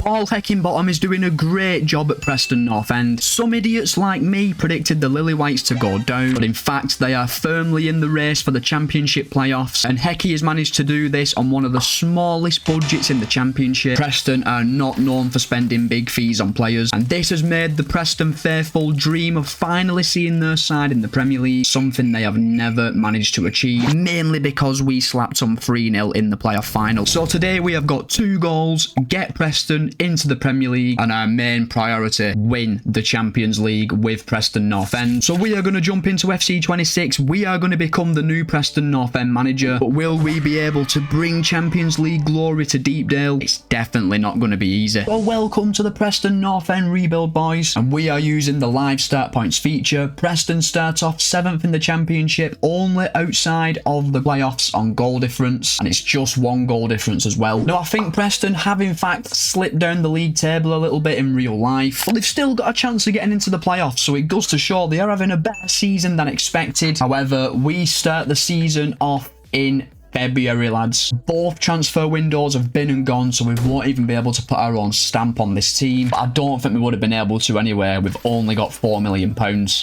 Paul Heckingbottom is doing a great job at Preston North End. Some idiots like me predicted the Lilywhites to go down, but in fact they are firmly in the race for the Championship playoffs, and Hecky has managed to do this on one of the smallest budgets in the Championship. Preston are not known for spending big fees on players, and this has made the Preston faithful dream of finally seeing their side in the Premier League something they have never managed to achieve, mainly because we slapped them 3-0 in the playoff final. So today we have got 2 goals, get Preston into the Premier League, and our main priority, win the Champions League with Preston North End. So we are going to jump into FC26. We are going to become the new Preston North End manager, but will we be able to bring Champions League glory to Deepdale? It's definitely not going to be easy. Well, welcome to the Preston North End rebuild, boys, and we are using the live start points feature. Preston start off 7th in the Championship, only outside of the playoffs on goal difference, and it's just 1 goal difference as well. Now I think Preston have in fact slipped down the league table a little bit in real life, but they've still got a chance of getting into the playoffs, so it goes to show they are having a better season than expected. However, we start the season off in February, lads. Both transfer windows have been and gone, so we won't even be able to put our own stamp on this team. But I don't think we would have been able to anyway. We've only got £4 million.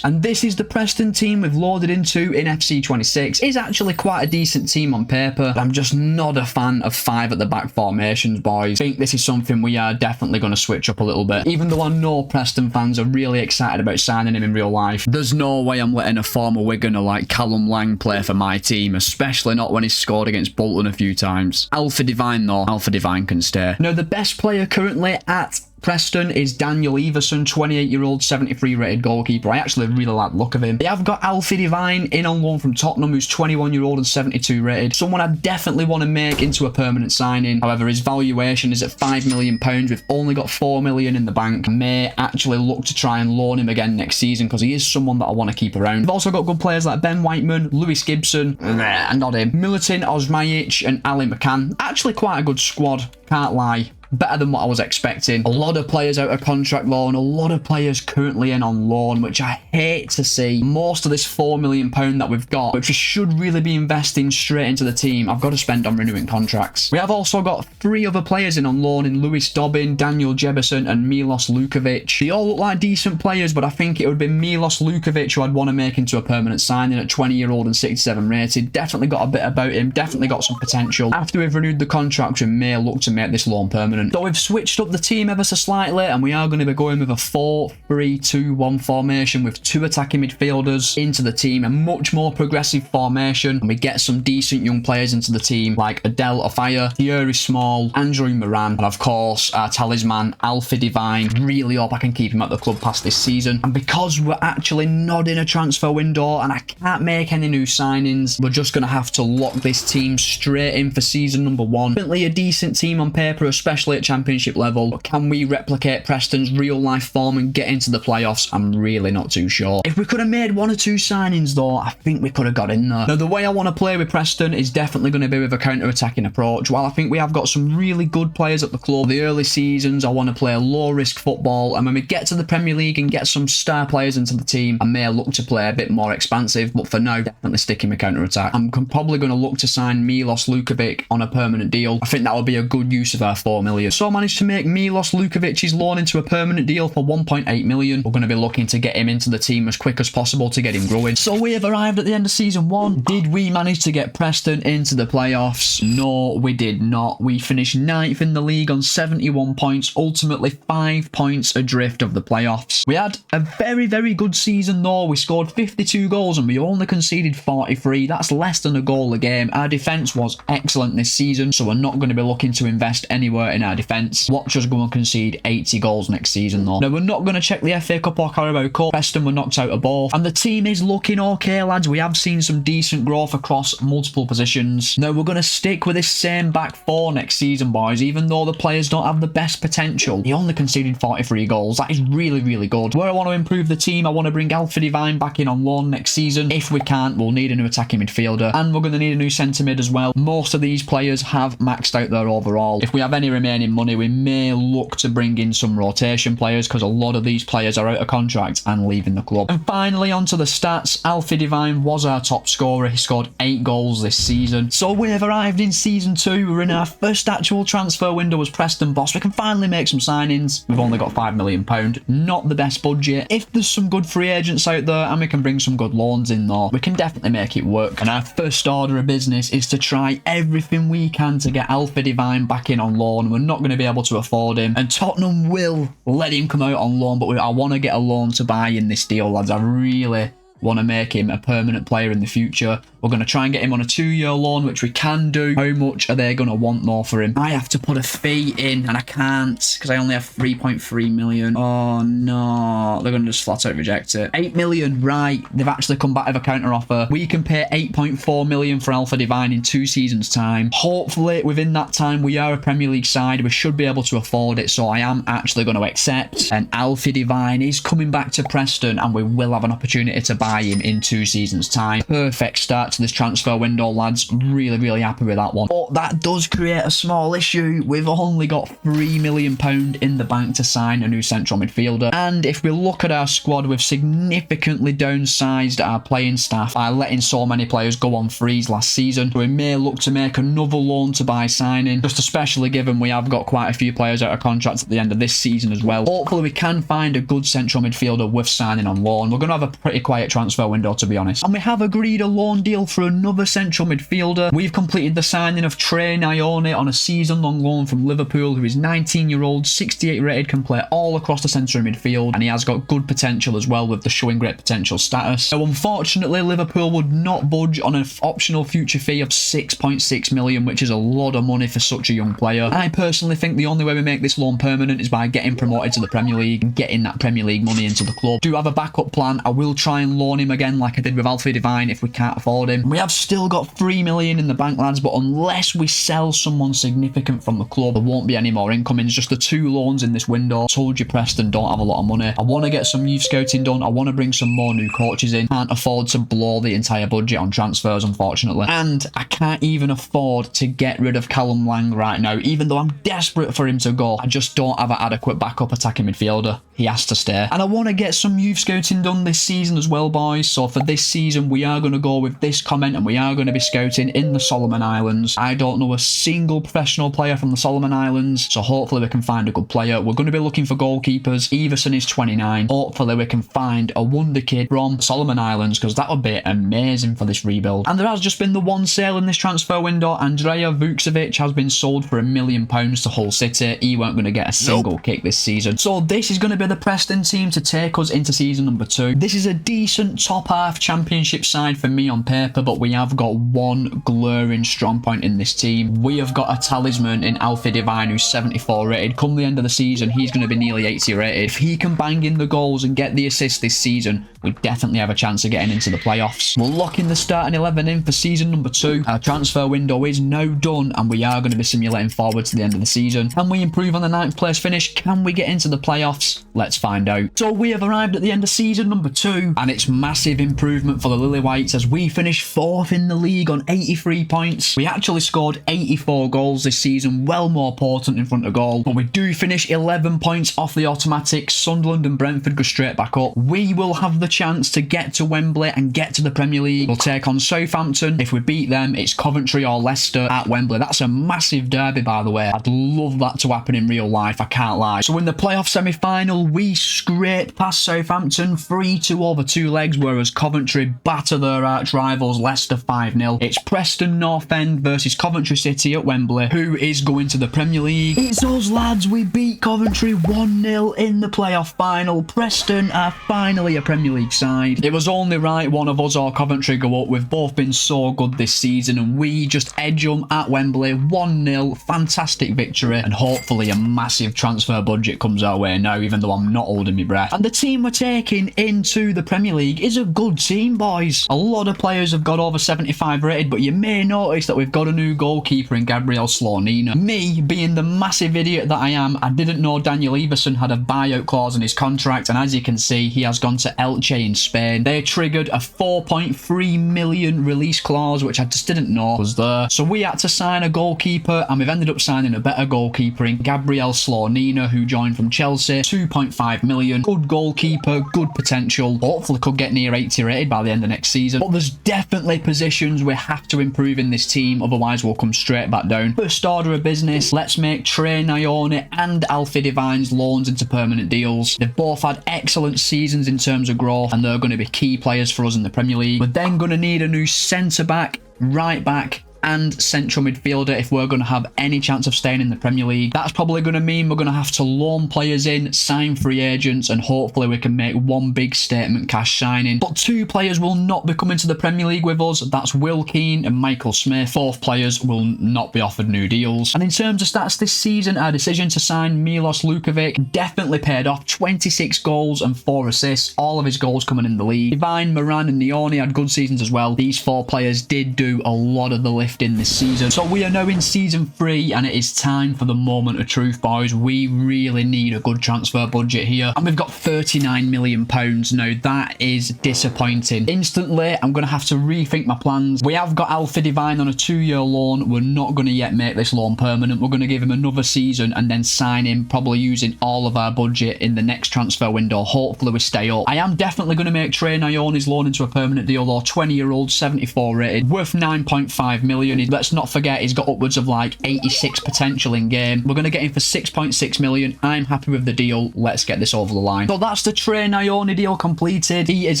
And this is the Preston team we've loaded into in FC26. It's actually quite a decent team on paper. I'm just not a fan of 5 at the back formations, boys. I think this is something we are definitely going to switch up a little bit. Even though I know Preston fans are really excited about signing him in real life, there's no way I'm letting a former Wiganer like Callum Lang play for my team, especially not when he's scored against Bolton a few times. Alpha Divine though, Alpha Divine can stay. Now the best player currently at Preston is Daniel Everson, 28-year-old, 73 rated goalkeeper. I actually really like the look of him. They have got Alfie Divine in on loan from Tottenham, who's 21-year-old and 72 rated. Someone I definitely want to make into a permanent signing. However, his valuation is at £5 million. We've only got $4 million in the bank. I may actually look to try and loan him again next season because he is someone that I want to keep around. We've also got good players like Ben Whiteman, Lewis Gibson, not him, Militin Osmajic and Ali McCann. Actually quite a good squad, can't lie. Better than what I was expecting. A lot of players out of contract loan, a lot of players currently in on loan, which I hate to see. Most of this £4 million that we've got, which we should really be investing straight into the team, I've got to spend on renewing contracts. We have also got 3 other players in on loan in Lewis Dobbin, Daniel Jebison and Milos Lukovic. They all look like decent players, but I think it would be Milos Lukovic who I'd want to make into a permanent signing at 20-year-old and 67 rated. Definitely got a bit about him, definitely got some potential. After we've renewed the contract, we may look to make this loan permanent. So we've switched up the team ever so slightly, and we are going to be going with a 4-3-2-1 formation with 2 attacking midfielders into the team, a much more progressive formation, and we get some decent young players into the team like Adel Ofaya, Thierry Small, Andrew Moran, and of course our talisman Alfie Divine. Really hope I can keep him at the club past this season. And because we're actually not in a transfer window and I can't make any new signings, we're just going to have to lock this team straight in for season number 1. Definitely a decent team on paper, especially at Championship level, but can we replicate Preston's real life form and get into the playoffs? I'm really not too sure. If we could have made 1 or 2 signings though, I think we could have got in there. Now the way I want to play with Preston is definitely going to be with a counter-attacking approach. While I think we have got some really good players at the club, the early seasons I want to play a low-risk football, and when we get to the Premier League and get some star players into the team, I may look to play a bit more expansive, but for now definitely sticking with counter-attack. I'm probably going to look to sign Milos Lukovic on a permanent deal. I think that would be a good use of our £4 million. So I managed to make Milos Lukovic's loan into a permanent deal for £1.8 million. We're going to be looking to get him into the team as quick as possible to get him growing. So we have arrived at the end of season 1. Did we manage to get Preston into the playoffs? No, we did not. We finished 9th in the league on 71 points, ultimately 5 points adrift of the playoffs. We had a very, very good season though. We scored 52 goals and we only conceded 43. That's less than a goal a game. Our defence was excellent this season, so we're not going to be looking to invest anywhere in our defence. Watch us go and concede 80 goals next season though. Now we're not going to check the FA Cup or Carabao Cup. Preston were knocked out of both, and the team is looking okay, lads. We have seen some decent growth across multiple positions. Now we're going to stick with this same back 4 next season, boys, even though the players don't have the best potential. He only conceded 43 goals. That is really, really good. Where I want to improve the team, I want to bring Alfie Divine back in on loan next season. If we can't, we'll need a new attacking midfielder, and we're going to need a new centre mid as well. Most of these players have maxed out their overall. If we have any remaining remaining money, we may look to bring in some rotation players because a lot of these players are out of contract and leaving the club. And finally, onto the stats. Alfie Devine was our top scorer. He scored 8 goals this season. So we have arrived in season 2. We're in our first actual transfer window as Preston boss. We can finally make some signings. We've only got £5 million. Not the best budget. If there's some good free agents out there and we can bring some good loans in though, we can definitely make it work. And our first order of business is to try everything we can to get Alfie Devine back in on loan. We're not going to be able to afford him, and Tottenham will let him come out on loan, but I want to get a loan to buy in this deal, lads. I really want to make him a permanent player in the future. We're going to try and get him on a 2-year loan, which we can do. How much are they going to want more for him? I have to put a fee in, and I can't because I only have 3.3 million. Oh, no. They're going to just flat out reject it. 8 million, right. They've actually come back with a counter offer. We can pay 8.4 million for Alpha Divine in 2 seasons' time. Hopefully, within that time, we are a Premier League side. We should be able to afford it, so I am actually going to accept. And Alfie Divine is coming back to Preston, and we will have an opportunity to buy him in 2 seasons' time. Perfect start to this transfer window, lads. Really happy with that one. But that does create a small issue. We've only got £3 million in the bank to sign a new central midfielder, and if we look at our squad, we've significantly downsized our playing staff by letting so many players go on frees last season. So we may look to make another loan to buy signing, just especially given we have got quite a few players out of contract at the end of this season as well. Hopefully we can find a good central midfielder with signing on loan. We're going to have a pretty quiet transfer window, to be honest. And we have agreed a loan deal for another central midfielder. We've completed the signing of Trey Ione on a season-long loan from Liverpool, who is 19-year-old, 68 rated, can play all across the centre of midfield, and he has got good potential as well, with the showing great potential status. Now, unfortunately, Liverpool would not budge on an optional future fee of 6.6 million, which is a lot of money for such a young player. I personally think the only way we make this loan permanent is by getting promoted to the Premier League and getting that Premier League money into the club. Do have a backup plan. I will try and loan him again like I did with Alfie Divine if we can't afford him. We have still got 3 million in the bank, lads, but unless we sell someone significant from the club, there won't be any more incomings. Just the 2 loans in this window. Told you Preston don't have a lot of money. I want to get some youth scouting done. I want to bring some more new coaches in. Can't afford to blow the entire budget on transfers, unfortunately. And I can't even afford to get rid of Callum Lang right now. Even though I'm desperate for him to go, I just don't have an adequate backup attacking midfielder. He has to stay. And I want to get some youth scouting done this season as well, boys. So for this season, we are going to go with this comment, and we are going to be scouting in the Solomon Islands. I don't know a single professional player from the Solomon Islands, so hopefully we can find a good player. We're going to be looking for goalkeepers. Everson is 29. Hopefully we can find a wonder kid from Solomon Islands, because that would be amazing for this rebuild. And there has just been the one sale in this transfer window. Andrea Vukcevic has been sold for £1 million to Hull City. He weren't going to get a single kick this season. So this is going to be the Preston team to take us into season number 2. This is a decent top half championship side for me on paper, but we have got one glaring strong point in this team. We have got a talisman in Alfie Divine, who's 74 rated. Come the end of the season, he's going to be nearly 80 rated. If he can bang in the goals and get the assists this season, we definitely have a chance of getting into the playoffs. We're locking the starting 11 in for season number 2. Our transfer window is now done, and we are going to be simulating forward to the end of the season. Can we improve on the 9th place finish? Can we get into the playoffs? Let's find out. So we have arrived at the end of season number 2, and it's massive improvement for the Lily Whites as we finished 4th in the league on 83 points. We actually scored 84 goals this season, well more potent in front of goal, but we do finish 11 points off the automatic. Sunderland and Brentford go straight back up. We will have the chance to get to Wembley and get to the Premier League. We'll take on Southampton. If we beat them, it's Coventry or Leicester at Wembley. That's a massive derby, by the way. I'd love that to happen in real life, I can't lie. So in the playoff semi-final, we scraped past Southampton 3-2 over 2 legs, whereas Coventry batter their arch rivals Leicester 5-0. It's Preston North End versus Coventry City at Wembley. Who is going to the Premier League? It's us, lads. We beat Coventry 1-0 in the playoff final. Preston are finally a Premier League side. It was only right one of us or Coventry go up. We've both been so good this season, and we just edge them at Wembley 1-0. Fantastic victory, and hopefully a massive transfer budget comes our way now, even though though I'm not holding my breath. And the team we're taking into the Premier League is a good team, boys. A lot of players have got over 75 rated, but you may notice that we've got a new goalkeeper in Gabriel Slonina. Me, being the massive idiot that I am, I didn't know Daniel Everson had a buyout clause in his contract, and as you can see, he has gone to Elche in Spain. They triggered a 4.3 million release clause, which I just didn't know was there. So we had to sign a goalkeeper, and we've ended up signing a better goalkeeper in Gabriel Slonina, who joined from Chelsea. 2.5 million. Good goalkeeper, good potential. Hopefully could get near 80 rated by the end of next season. But there's definitely positions we have to improve in this team, otherwise we'll come straight back down. First order of business, let's make Trey Nyone and Alfie Devine's loans into permanent deals. They've both had excellent seasons in terms of growth, and they're going to be key players for us in the Premier League. We're then going to need a new centre-back, right-back, and central midfielder if we're going to have any chance of staying in the Premier League. That's probably going to mean we're going to have to loan players in, sign free agents, and hopefully we can make one big statement cash signing. But two players will not be coming to the Premier League with us. That's Will Keane and Michael Smith. Both players will not be offered new deals. And in terms of stats this season, our decision to sign Milos Lukovic definitely paid off. 26 goals and 4 assists. All of his goals coming in the league. Divine, Moran and Nyone had good seasons as well. These 4 players did do a lot of the lift in this season. So we are now in season 3, and it is time for the moment of truth, boys. We really need a good transfer budget here, and we've got 39 million pounds. Now that is disappointing. Instantly I'm going to have to rethink my plans. We have got Alfie Divine on a 2-year loan. We're not going to yet make this loan permanent. We're going to give him another season and then sign him, probably using all of our budget in the next transfer window. Hopefully we stay up. I am definitely going to make Trey Nyone's loan into a permanent deal though. 20-year-old, 74 rated, worth 9.5 million. Let's not forget he's got upwards of like 86 potential in game. We're going to get him for 6.6 million. I'm happy with the deal. Let's get this over the line. So that's the Trey Nyone deal completed. He is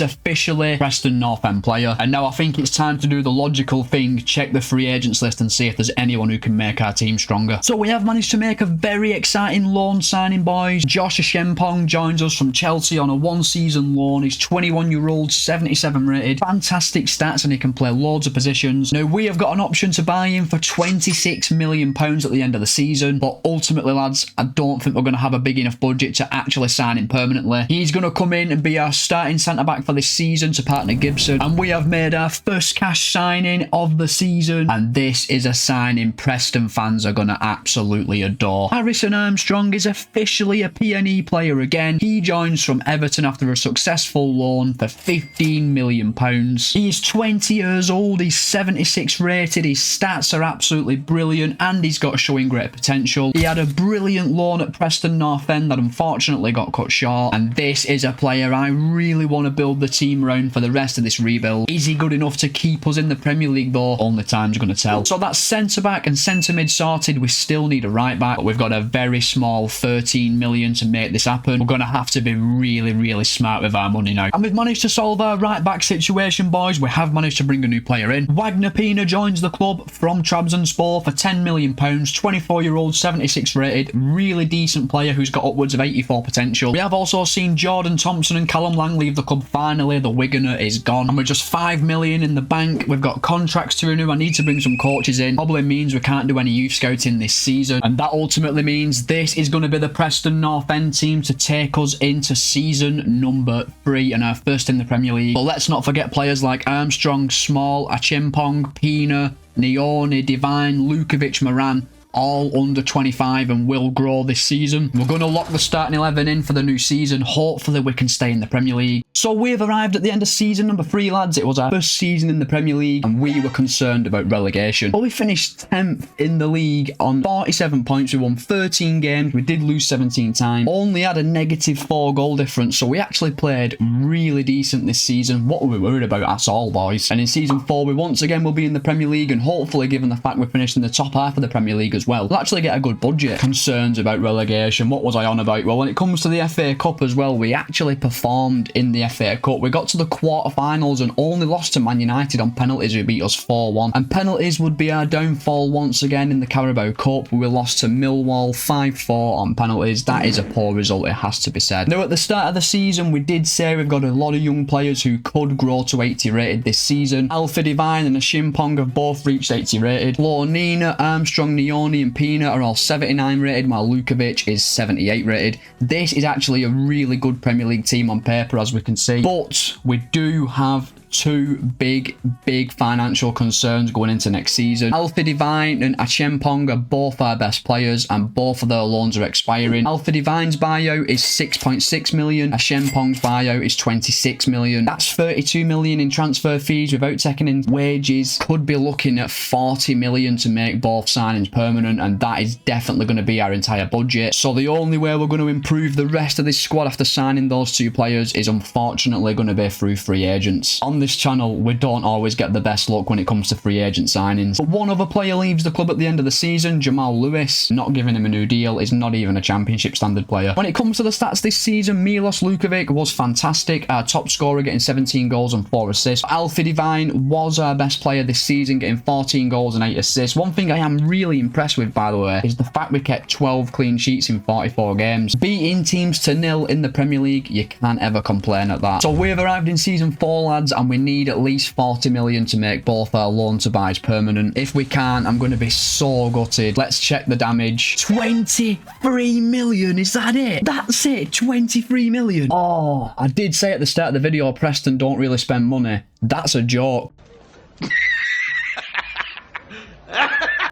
officially Preston North End player. And now I think it's time to do the logical thing. Check the free agents list and see if there's anyone who can make our team stronger. So we have managed to make a very exciting loan signing, boys. Josh Ashempong joins us from Chelsea on a 1-season loan. He's 21-year-old, 77 rated. Fantastic stats, and he can play loads of positions. Now we have got an option to buy him for 26 million pounds at the end of the season, but ultimately, lads, I don't think we're going to have a big enough budget to actually sign him permanently. He's going to come in and be our starting centre-back for this season to partner Gibson, and we have made our first cash signing of the season, and this is a signing Preston fans are going to absolutely adore. Harrison Armstrong is officially a PNE player again. He joins from Everton after a successful loan for 15 million pounds. He's 20 years old, he's 76 rated, his stats are absolutely brilliant, and he's got showing great potential. He had a brilliant loan at Preston North End that unfortunately got cut short, and this is a player I really want to build the team around for the rest of this rebuild. Is he good enough to keep us in the Premier League though? Only time's going to tell. So that's centre back and centre mid sorted. We still need a right back, but we've got a very small 13 million to make this happen. We're going to have to be really smart with our money now, and we've managed to solve our right back situation, boys. We have managed to bring a new player in. Wagner Pina joins the club from Trabzonspor for 10 million pounds. 24-year-old, 76 rated, really decent player who's got upwards of 84 potential. We have also seen Jordan Thompson and Callum Lang leave the club finally. The Wiganer is gone, and we're just 5 million in the bank. We've got contracts to renew. I need to bring some coaches in. Probably means we can't do any youth scouting this season, and that ultimately means this is going to be the Preston North End team to take us into season number 3 and our first in the Premier League. But let's not forget players like Armstrong, Small, Achimpong, Pina, Nyone, Divine, Lukovic, Moran, all under 25 and will grow this season. We're going to lock the starting 11 in for the new season. Hopefully we can stay in the Premier League. So we've arrived at the end of season number 3, lads. It was our first season in the Premier League, and we were concerned about relegation. But we finished 10th in the league on 47 points. We won 13 games. We did lose 17 times. Only had a negative 4 goal difference, so we actually played really decent this season. What were we worried about at all, boys? And in season 4, we once again will be in the Premier League, and hopefully, given the fact we're finished in the top half of the Premier League as well, we'll actually get a good budget. Concerns about relegation. What was I on about? Well, when it comes to the FA Cup as well, we actually performed in the FA Cup. We got to the quarterfinals and only lost to Man United on penalties, who beat us 4-1. And penalties would be our downfall once again in the Carabao Cup. We lost to Millwall 5-4 on penalties. That is a poor result, it has to be said. Now, at the start of the season, we did say we've got a lot of young players who could grow to 80 rated this season. Alfie Divine and Ashimpong have both reached 80 rated. Slonina, Armstrong, Nyone, Nayoni and Pina are all 79 rated, while Lukovic is 78 rated. This is actually a really good Premier League team on paper, as we can see. But we do have two big financial concerns going into next season. Alfie Divine and Achempong are both our best players, and both of their loans are expiring. Alfie Divine's bio is 6.6 million. Achempong's bio is 26 million. That's 32 million in transfer fees without taking in wages. Could be looking at 40 million to make both signings permanent, and that is definitely going to be our entire budget. So the only way we're going to improve the rest of this squad after signing those two players is unfortunately going to be through free agents. On this channel, we don't always get the best luck when it comes to free agent signings. But one other player leaves the club at the end of the season, Jamal Lewis. Not giving him a new deal is not even a championship standard player. When it comes to the stats this season, Milos Lukovic was fantastic, our top scorer, getting 17 goals and 4 assists. Alfie Divine was our best player this season, getting 14 goals and 8 assists. One thing I am really impressed with, by the way, is the fact we kept 12 clean sheets in 44 games. Beating teams to nil in the Premier League, you can't ever complain at that. So we've arrived in season 4, lads, and we need at least 40 million to make both our loan to buys permanent. If we can't, I'm going to be so gutted. Let's check the damage. 23 million, is that it? That's it, 23 million. Oh, I did say at the start of the video, Preston don't really spend money. That's a joke.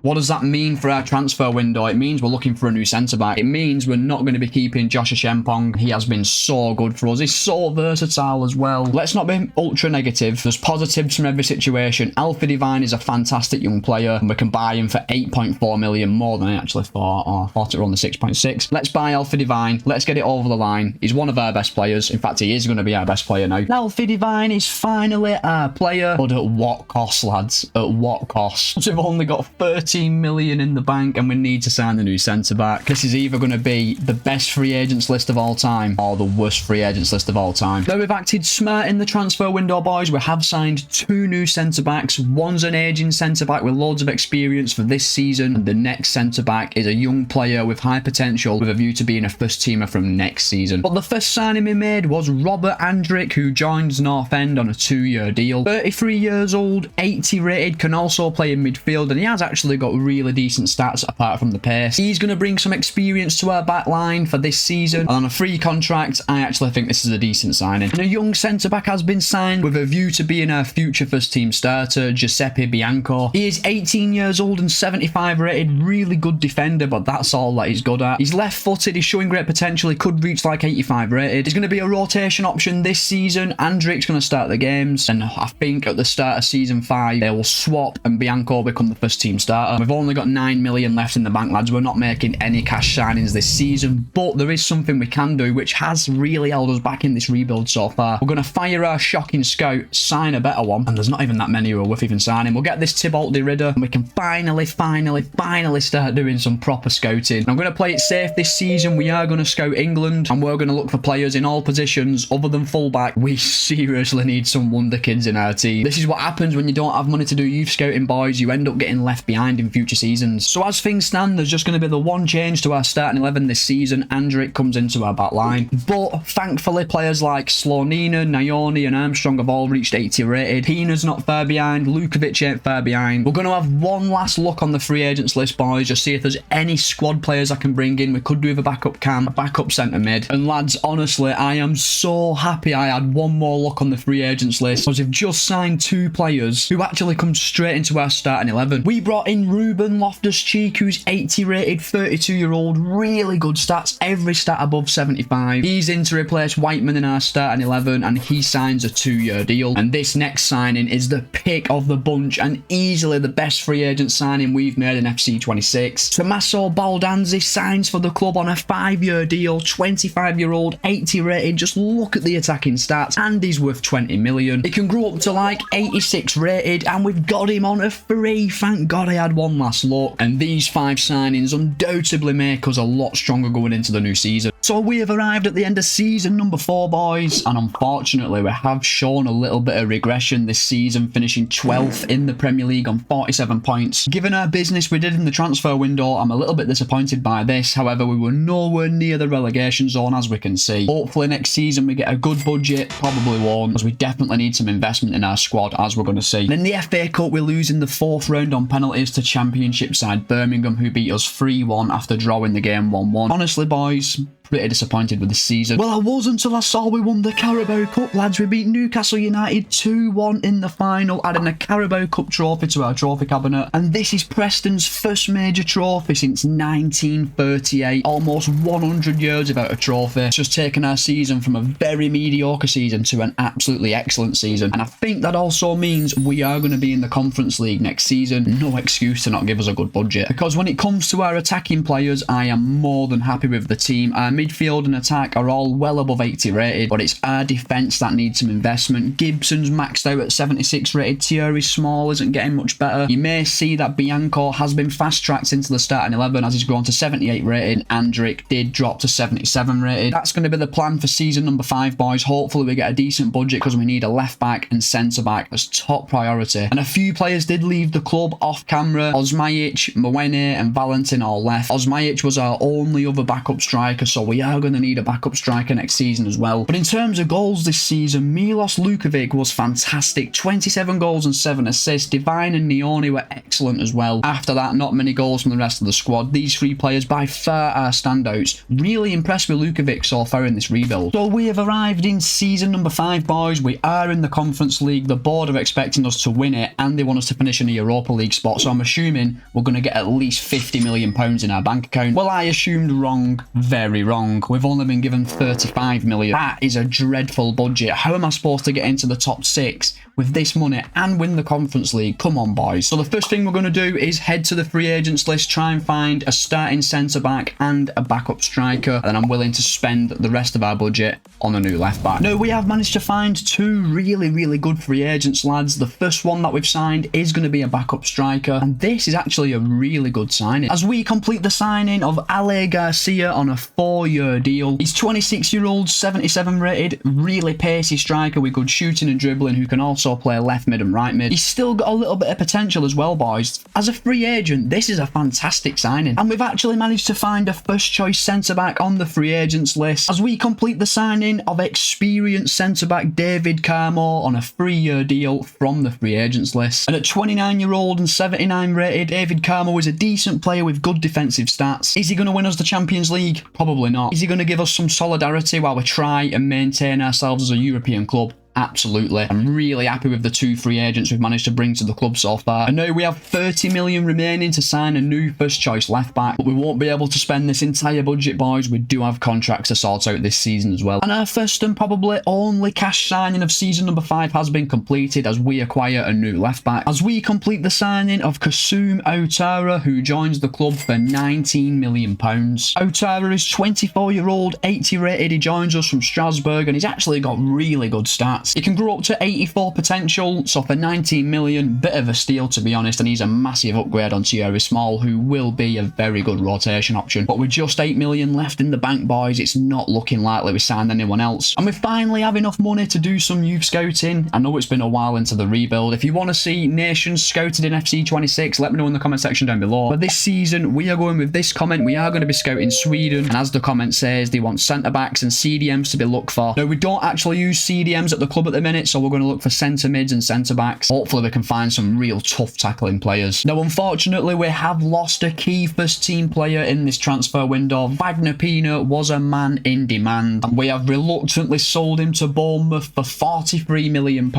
What does that mean for our transfer window? It means we're looking for a new centre-back. It means we're not going to be keeping Josh Achempong. He has been so good for us. He's so versatile as well. Let's not be ultra negative. There's positives from every situation. Alfie Divine is a fantastic young player, and we can buy him for 8.4 million, more than I actually thought. Oh, I thought it were on the 6.6. Let's buy Alfie Divine. Let's get it over the line. He's one of our best players. In fact, he is going to be our best player now. Alfie Divine is finally our player. But at what cost, lads? At what cost? We've only got 13 million in the bank, and we need to sign the new centre-back. This is either going to be the best free agents list of all time or the worst free agents list of all time. Though we've acted smart in the transfer window, boys, we have signed 2 new centre-backs. One's an aging centre-back with loads of experience for this season, and the next centre-back is a young player with high potential with a view to being a first-teamer from next season. But the first signing we made was Robert Andrick, who joins North End on a 2-year deal. 33 years old, 80 rated, can also play in midfield, and he has actually got really decent stats apart from the pace. He's going to bring some experience to our back line for this season, and on a free contract, I actually think this is a decent signing. And a young centre-back has been signed with a view to being our future first-team starter, Giuseppe Bianco. He is 18 years old and 75 rated, really good defender, but that's all that he's good at. He's left-footed, he's showing great potential, he could reach like 85 rated. He's going to be a rotation option this season. Andrick's going to start the games, and I think at the start of season 5, they will swap and Bianco become the first-team starter. We've only got 9 million left in the bank, lads. We're not making any cash signings this season, but there is something we can do, which has really held us back in this rebuild so far. We're going to fire our shocking scout, sign a better one, and there's not even that many who are worth even signing. We'll get this Thibault de Ridder, and we can finally start doing some proper scouting. And I'm going to play it safe this season. We are going to scout England, and we're going to look for players in all positions other than fullback. We seriously need some wonder kids in our team. This is what happens when you don't have money to do youth scouting, boys. You end up getting left behind in future seasons. So as things stand, there's just going to be the one change to our starting 11 this season. Andrick comes into our back line. But thankfully, players like Slonina, Nayoni and Armstrong have all reached 80 rated. Pina's not far behind. Lukovic ain't far behind. We're going to have one last look on the free agents list, boys, just see if there's any squad players I can bring in. We could do with a backup cam, a backup centre mid. And lads, honestly, I am so happy I had one more look on the free agents list, because we've just signed 2 players who actually come straight into our starting 11. We brought in Ruben Loftus-Cheek, who's 80 rated, 32-year-old, really good stats, every stat above 75. He's in to replace Whiteman in our starting 11, and he signs a 2-year deal. And this next signing is the pick of the bunch, and easily the best free agent signing we've made in FC26. Tommaso Baldanzi signs for the club on a 5-year deal, 25-year-old, 80 rated. Just look at the attacking stats, and he's worth 20 million. He can grow up to like 86 rated, and we've got him on a free. Thank God I had one last look. And these 5 signings undoubtedly make us a lot stronger going into the new season. So we have arrived at the end of season number 4, boys, and unfortunately we have shown a little bit of regression this season, finishing 12th in the Premier League on 47 points. Given our business we did in the transfer window, I'm a little bit disappointed by this. However, we were nowhere near the relegation zone, as we can see. Hopefully next season we get a good budget. Probably won't, as we definitely need some investment in our squad, as we're going to see. And in the FA Cup, we lose in the 4th round on penalties to Championship side Birmingham, who beat us 3-1 after drawing the game 1-1. Honestly, boys, pretty disappointed with the season. Well, I was until I saw we won the Carabao Cup, lads. We beat Newcastle United 2-1 in the final, adding a Carabao Cup trophy to our trophy cabinet. And this is Preston's first major trophy since 1938. Almost 100 years without a trophy. It's just taken our season from a very mediocre season to an absolutely excellent season. And I think that also means we are going to be in the Conference League next season. No excuse to not give us a good budget. Because when it comes to our attacking players, I am more than happy with the team. Our midfield and attack are all well above 80 rated, but it's our defence that needs some investment. Gibson's maxed out at 76 rated. Thierry Small isn't getting much better. You may see that Bianco has been fast-tracked into the starting 11 as he's gone to 78 rated. Andrick did drop to 77 rated. That's going to be the plan for season number 5, boys. Hopefully we get a decent budget, because we need a left-back and centre-back as top priority. And a few players did leave the club off camera. Osmajic, Mwene and Valentin all left. Osmajic was our only other backup striker, so we are going to need a backup striker next season as well. But in terms of goals this season, Milos Lukovic was fantastic. 27 goals and 7 assists. Divine and Nioni were excellent as well. After that, not many goals from the rest of the squad. These 3 players by far are standouts. Really impressed with Lukovic so far in this rebuild. So we have arrived in season number 5, boys. We are in the Conference League. The board are expecting us to win it, and they want us to finish in a Europa League spot. So I'm assuming we're going to get at least £50 million in our bank account. Well, I assumed wrong. Very wrong. We've only been given 35 million. That is a dreadful budget. How am I supposed to get into the top 6 with this money and win the Conference League? Come on, boys. So the first thing we're going to do is head to the free agents list, try and find a starting centre-back and a backup striker, and then I'm willing to spend the rest of our budget on a new left-back. Now, we have managed to find 2 really good free agents, lads. The first one that we've signed is going to be a backup striker, and this is actually a really good signing, as we complete the signing of Ale Garcia on a 4-year deal. He's 26-year-old, 77 rated, really pacey striker with good shooting and dribbling, who can also play left mid and right mid. He's still got a little bit of potential as well, boys. As a free agent, this is a fantastic signing, and we've actually managed to find a first choice centre-back on the free agents list, as we complete the signing of experienced centre-back David Carmo on a 3-year deal from the free agents list. And at 29-year-old and 79 rated, David Carmo is a decent player with good defensive stats. Is he going to win us the Champions League? Probably not. Is he going to give us some solidarity while we try and maintain ourselves as a European club? Absolutely. I'm really happy with the 2 free agents we've managed to bring to the club so far. I know we have 30 million remaining to sign a new first choice left back, but we won't be able to spend this entire budget, boys. We do have contracts to sort out this season as well. And our first and probably only cash signing of season number 5 has been completed, as we acquire a new left back, as we complete the signing of Kasum Outara, who joins the club for £19 million. Outara is 24-year-old, 80 rated. He joins us from Strasbourg, and he's actually got really good stats. He can grow up to 84 potential, so for 19 million, bit of a steal to be honest, and he's a massive upgrade on Thierry Small, who will be a very good rotation option. But with just 8 million left in the bank, boys, it's not looking likely we signed anyone else. And we finally have enough money to do some youth scouting. I know it's been a while into the rebuild. If you want to see nations scouted in FC26, let me know in the comment section down below. But this season, we are going with this comment. We are going to be scouting Sweden, and as the comment says, they want centre-backs and CDMs to be looked for. Now, we don't actually use CDMs at the club at the minute, so we're going to look for centre mids and centre backs. Hopefully we can find some real tough tackling players. Now, unfortunately, we have lost a key first team player in this transfer window. Wagner Pina was a man in demand, and we have reluctantly sold him to Bournemouth for £43 million.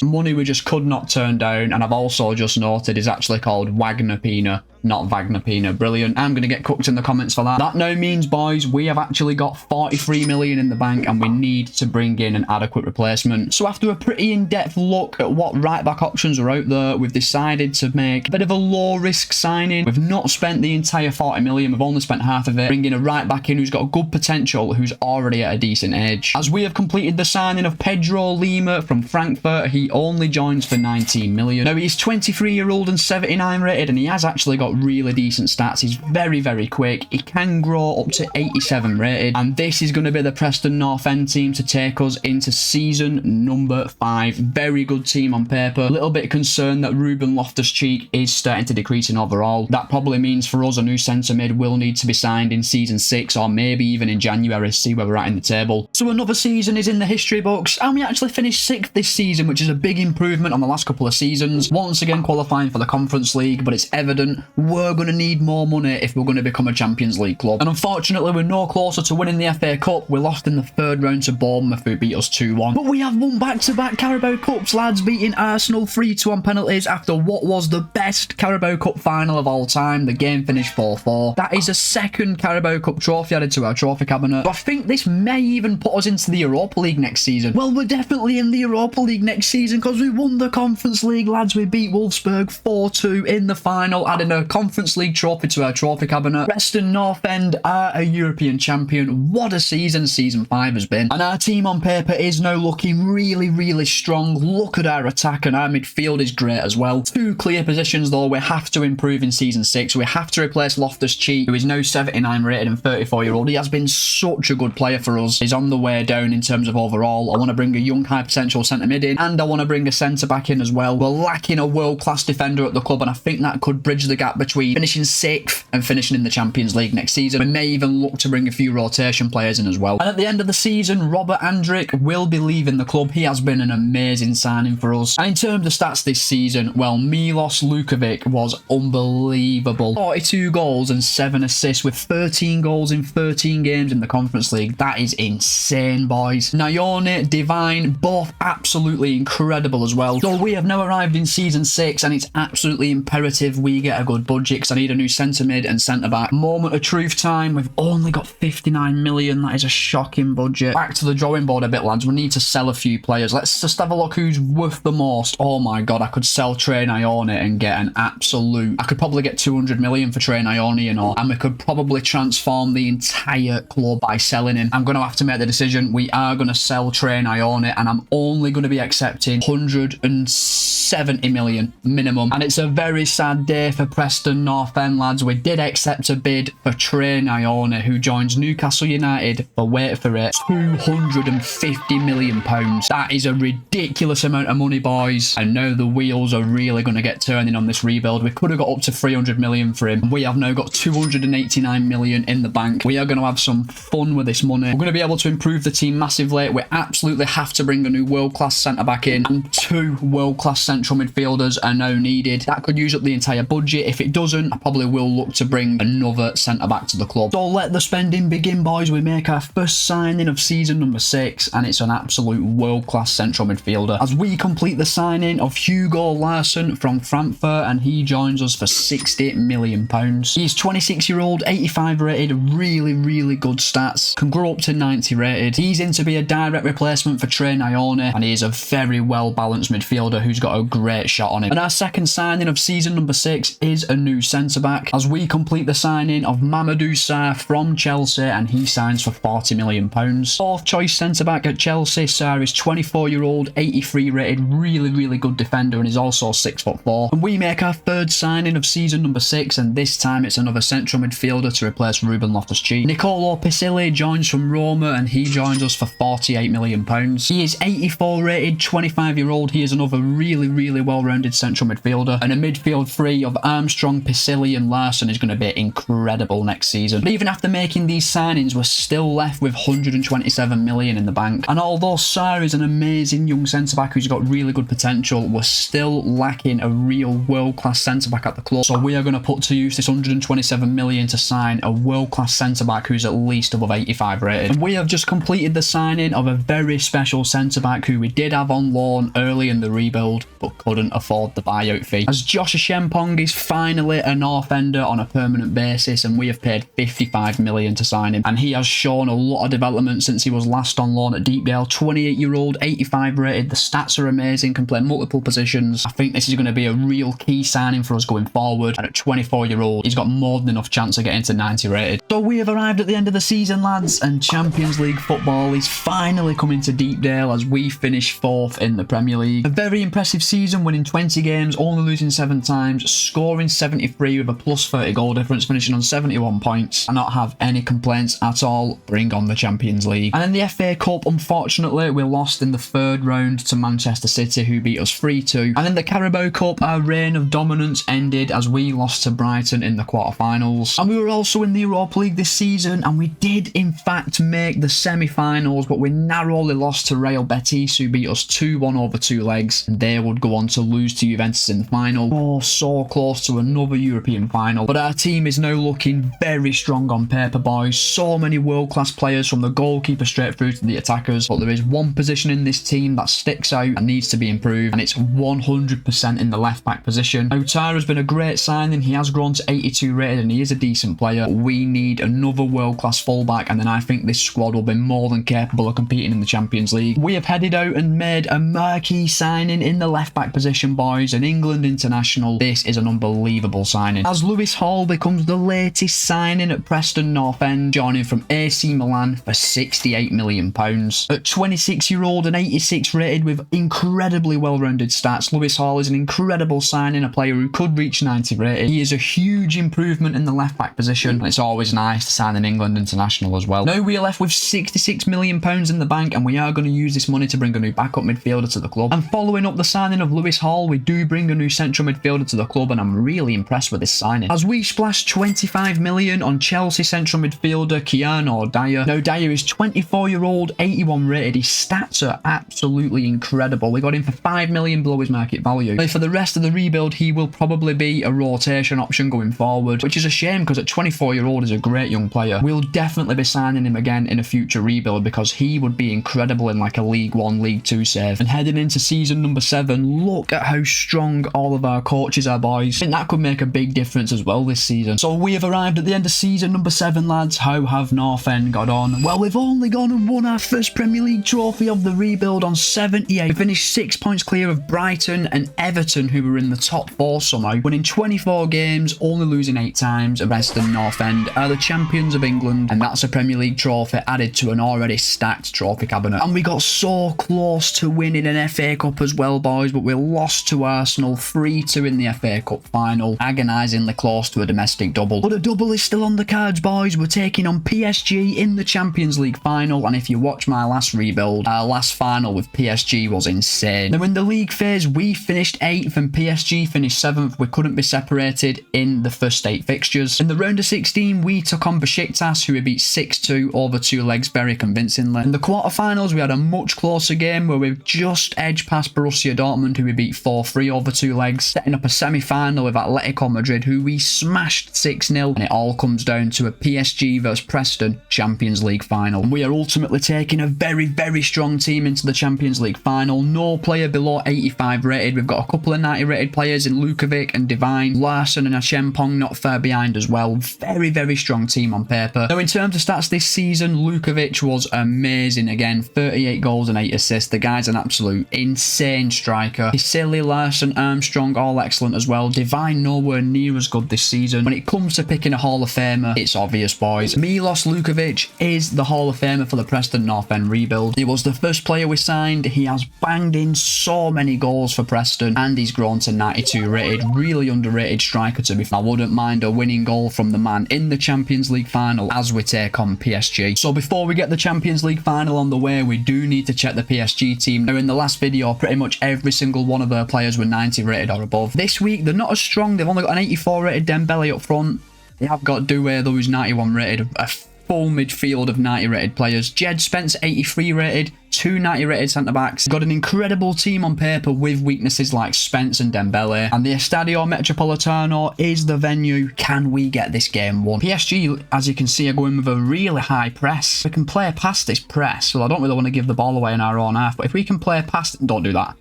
Money we just could not turn down, and I've also just noted is actually called Wagner Pina, not Wagner Pina. Brilliant. I'm going to get cooked in the comments for that. That now means, boys, we have actually got 43 million in the bank, and we need to bring in an adequate replacement. team. So after a pretty in-depth look at what right-back options are out there, we've decided to make a bit of a low-risk signing. We've not spent the entire 40 million, we've only spent half of it, bringing a right-back in who's got good potential, who's already at a decent age. As we have completed the signing of Pedro Lima from Frankfurt, he only joins for 19 million. Now, he's 23-year-old and 79 rated, and he has actually got really decent stats. He's very, very quick. He can grow up to 87 rated, and this is going to be the Preston North End team to take us into season number 5. Very good team on paper. A little bit concerned that Ruben Loftus-Cheek is starting to decrease in overall. That probably means for us a new centre mid will need to be signed in season 6 or maybe even in January, see where we're at in the table. So another season is in the history books, and we actually finished 6th this season, which is a big improvement on the last couple of seasons. Once again qualifying for the Conference League, but it's evident we're going to need more money if we're going to become a Champions League club. And unfortunately, we're no closer to winning the FA Cup. We lost in the 3rd round to Bournemouth, who beat us 2-1. But we have won back-to-back Carabao Cups, lads, beating Arsenal 3-2 on penalties after what was the best Carabao Cup final of all time. The game finished 4-4. That is a 2nd Carabao Cup trophy added to our trophy cabinet. So I think this may even put us into the Europa League next season. Well, we're definitely in the Europa League next season because we won the Conference League, lads. We beat Wolfsburg 4-2 in the final, adding a Conference League trophy to our trophy cabinet. Preston North End are a European champion. What a season season 5 has been. And our team on paper is now looking really, really strong. Look at our attack, and our midfield is great as well. 2 clear positions though we have to improve in season 6. We have to replace Loftus-Cheek, who is now 79 rated and 34-year-old. He has been such a good player for us. He's on the way down in terms of overall. I want to bring a young high potential centre mid in, and I want to bring a centre back in as well. We're lacking a world-class defender at the club, and I think that could bridge the gap between finishing 6th and finishing in the Champions League next season. We may even look to bring a few rotation players in as well. And at the end of the season, Robert Andrick will be leaving the club. He has been an amazing signing for us. And in terms of stats this season, well, Milos Lukovic was unbelievable. 42 goals and 7 assists with 13 goals in 13 games in the Conference League. That is insane, boys. Nayone, Divine, both absolutely incredible as well. So we have now arrived in season 6, and it's absolutely imperative we get a good budget because I need a new centre mid and centre back. Moment of truth time. We've only got 59 million. That is a shocking budget. Back to the drawing board a bit, lads. We need to sell a few players. Let's just have a look who's worth the most. Oh my god, I could sell Trey Nayone and get an absolute... I could probably get 200 million for Trey Nayone, you know, and we could probably transform the entire club by selling him. I'm going to have to make the decision. We are going to sell Trey Nayone, and I'm only going to be accepting 170 million minimum. And it's a very sad day for Preston North End, lads. We did accept a bid for Trey Nayone, who joins Newcastle United for, wait for it, 250 million pounds. That is a ridiculous amount of money, boys. And now the wheels are really going to get turning on this rebuild. We could have got up to 300 million for him. We have now got 289 million in the bank. We are going to have some fun with this money. We're going to be able to improve the team massively. We absolutely have to bring a new world-class centre-back in, and 2 world-class central midfielders are now needed. That could use up the entire budget. If it doesn't, I probably will look to bring another centre-back to the club. So let the spending begin, boys. We make our first signing of season number 6, and it's an absolute world-class central midfielder. As we complete the signing of Hugo Larsson from Frankfurt, and he joins us for 60 million pounds. He's 26-year-old, 85 rated, really, really good stats. Can grow up to 90 rated. He's in to be a direct replacement for Trey Nayone, and he is a very well-balanced midfielder who's got a great shot on him. And our second signing of season number 6 is a new centre-back, as we complete the signing of Mamadou Sarr from Chelsea, and he signs for 40 million pounds. 4th choice centre-back at Chelsea. Sarr is 24-year-old, 83 rated, really, really good defender, and is also 6'4". And we make our 3rd signing of season number 6, and this time it's another central midfielder to replace Ruben Loftus-Cheek. Nicolo Pisilli joins from Roma, and he joins us for 48 million pounds. He is 84 rated, 25-year-old. He is another really, really well-rounded central midfielder, and a midfield 3 of Armstrong, Pisilli and Larsson is going to be incredible next season. But even after making these signings, we're still left with 127 million in the bank. And although Sarr is an amazing young centre-back who's got really good potential, we're still lacking a real world-class centre-back at the club. So we are going to put to use this 127 million to sign a world-class centre-back who's at least above 85 rated. And we have just completed the signing of a very special centre-back who we did have on loan early in the rebuild, but couldn't afford the buyout fee. As Josh Shempong is finally a North Ender on a permanent basis, and we have paid 55 million to sign him. And he has shown a lot of development since he was last on loan at Deepdale. 28 28-year-old, 85 rated. The stats are amazing, can play multiple positions. I think this is going to be a real key signing for us going forward. And at 24-year-old, he's got more than enough chance of getting to 90 rated. So we have arrived at the end of the season, lads, and Champions League football is finally coming to Deepdale as we finish 4th in the Premier League. A very impressive season, winning 20 games, only losing 7 times, scoring 73 with a plus 30 goal difference, finishing on 71 points. I not have any complaints at all. Bring on the Champions League. And in the FA Cup, unfortunately, we lost in the 3rd round to Manchester City, who beat us 3-2. And in the Carabao Cup, our reign of dominance ended as we lost to Brighton in the quarterfinals. And we were also in the Europa League this season, and we did in fact make the semi-finals, but we narrowly lost to Real Betis, who beat us 2-1 over 2 legs, and they would go on to lose to Juventus in the final. Oh, so close to another European final. But our team is now looking very strong on paper, boys. So many world-class players, from the goalkeeper straight through to the attackers, but there is one position in this team that sticks out and needs to be improved, and it's 100% in the left-back position. Outara has been a great signing. He has grown to 82 rated and he is a decent player. We need another world-class fullback, and then I think this squad will be more than capable of competing in the Champions League. We have headed out and made a marquee signing in the left-back position, boys, an England international. This is an unbelievable signing, as Lewis Hall becomes the latest signing at Preston North End, joining from AC Milan for £68 million. At 26-year-old and 86 rated with incredibly well-rounded stats, Lewis Hall is an incredible signing, a player who could reach 90 rated. He is a huge improvement in the left-back position, and it's always nice to sign an England international as well. Now we are left with £66 million in the bank, and we are going to use this money to bring a new backup midfielder to the club. And following up the signing of Lewis Hall, we do bring a new central midfielder to the club, and I'm really impressed with this signing, as we splashed £25 million on Chelsea central midfielder Keanu Dyer. Now Dyer is 24-year-old, 81 rated. His stats are absolutely incredible. We got him for £5 million below his market value. Now for the rest of the rebuild, he will probably be a rotation option going forward, which is a shame because at 24-year-old is a great young player. We'll definitely be signing him again in a future rebuild because he would be incredible in like a League 1, League 2 save. And heading into season number 7, look at how strong all of our coaches are, boys. I think that could make a big difference as well this season. So we have arrived at the end of season number 7, lads. How have North End got on? Well, we've only gone and won our first Premier League trophy of the rebuild on 78. We finished 6 points clear of Brighton and Everton, who were in the top 4 somehow. Winning 24 games, only losing 8 times, Preston North End are the champions of England, and that's a Premier League trophy added to an already stacked trophy cabinet. And we got so close to winning an FA Cup as well, boys, but we lost to Arsenal 3-2 in the FA Cup final, agonisingly close to a domestic double. But a double is still on the cards, boys. We're taking on PSG in the Champions League final, and if you watch my last rebuild, our last final with PSG was insane. Now in the league phase, we finished 8th and PSG finished 7th. We couldn't be separated in the first 8 fixtures. In the round of 16, we took on Besiktas, who we beat 6-2 over 2 legs very convincingly. In the quarterfinals, we had a much closer game where we just edged past Borussia Dortmund, who we beat 4-3 over 2 legs, setting up a semi-final with Atletico Madrid, who we smashed 6-0, and it all comes down to a PSG versus Preston Champions League final. And we are ultimately taking a very, very strong team into the Champions League final. No player below 85 rated. We've got a couple of 90 rated players in Lukovic and Divine, Larson and Achempong not far behind as well. Very, very strong team on paper. Now in terms of stats this season, Lukovic was amazing again. 38 goals and 8 assists. The guy's an absolute insane striker. Hisili, Larson, Armstrong, all excellent as well. Divine nowhere near as good this season. When it comes to picking a Hall of Famer, it's obvious, boys. Milos Lukovic is the Hall of Famer for the Preston North End rebuild. He was the first player we signed. He has banged in so many goals for Preston, and he's grown to 92 rated. Really underrated striker, to be fair. I wouldn't mind a winning goal from the man in the Champions League final as we take on PSG. So before we get the Champions League final on the way, we do need to check the PSG team. Now in the last video, pretty much every single one of their players were 90 rated or above. This week, they're not as strong. They've only got an 84 rated Dembele up front. They have got Doué, though, who's 91 rated. A full midfield of 90 rated players. Jed Spence, 83 rated. 2 90 rated centre-backs. Got an incredible team on paper with weaknesses like Spence and Dembele. And the Estadio Metropolitano is the venue. Can we get this game won? PSG, as you can see, are going with a really high press. We can play past this press. Well, I don't really want to give the ball away in our own half, but if we can play past... Don't do that.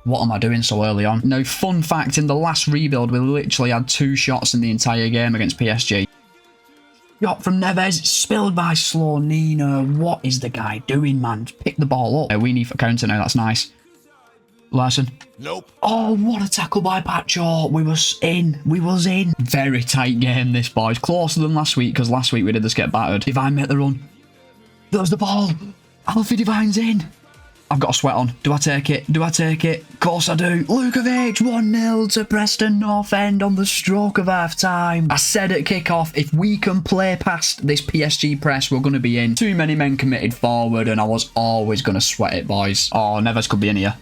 What am I doing so early on? Now, fun fact, in the last rebuild, we literally had 2 shots in the entire game against PSG. Shot from Neves, spilled by Slonina. What is the guy doing, man? Pick the ball up. We need for counter now, that's nice. Larson. Nope. Oh, what a tackle by Pacho. We was in. Very tight game, this, boys. Closer than last week, because last week we did just get battered. Divine met the run. That was the ball. Alfie Divine's in. I've got a sweat on. Do I take it? Do I take it? Of course I do. Lukovic, 1-0 to Preston North End on the stroke of half-time. I said at kick-off, if we can play past this PSG press, we're going to be in. Too many men committed forward, and I was always going to sweat it, boys. Oh, Neves could be in here.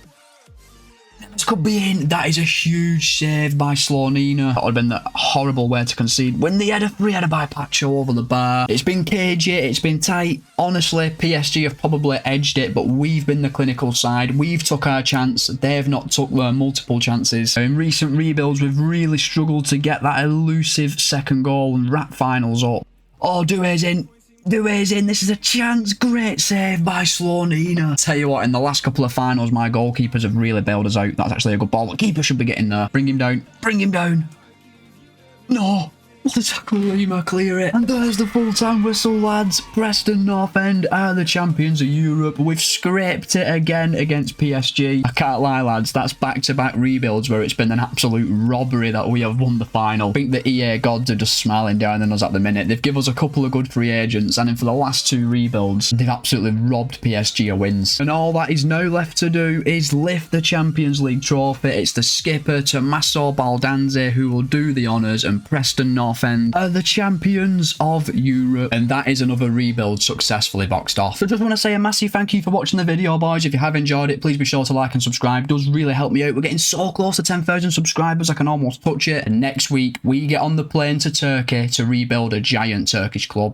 Could be in. That is a huge save by Slonina. That would have been the horrible way to concede. When the free header by Pacho over the bar. It's been cagey, it's been tight. Honestly, PSG have probably edged it, but we've been the clinical side. We've took our chance. They've not took their multiple chances. In recent rebuilds, we've really struggled to get that elusive second goal and wrap finals up. Oh, Doué's in. Doué's in. This is a chance. Great save by Slonina. Tell you what, in the last couple of finals, my goalkeepers have really bailed us out. That's actually a good ball. The keeper should be getting there. Bring him down. Bring him down. No. What a tackle, Lima. Clear it. And there's the full-time whistle, lads. Preston North End are the champions of Europe. We've scraped it again against PSG. I can't lie, lads. That's back-to-back rebuilds where it's been an absolute robbery that we have won the final. I think the EA gods are just smiling down on us at the minute. They've given us a couple of good free agents, and then for the last two rebuilds, they've absolutely robbed PSG of wins. And all that is now left to do is lift the Champions League trophy. It's the skipper, Tommaso Baldanzi, who will do the honours, and Preston North End are the champions of Europe, and that is another rebuild successfully boxed off. So just want to say a massive thank you for watching the video, boys. If you have enjoyed it, please be sure to like and subscribe. It does really help me out. We're getting so close to 10,000 subscribers, I can almost touch it. And next week we get on the plane to Turkey to rebuild a giant Turkish club.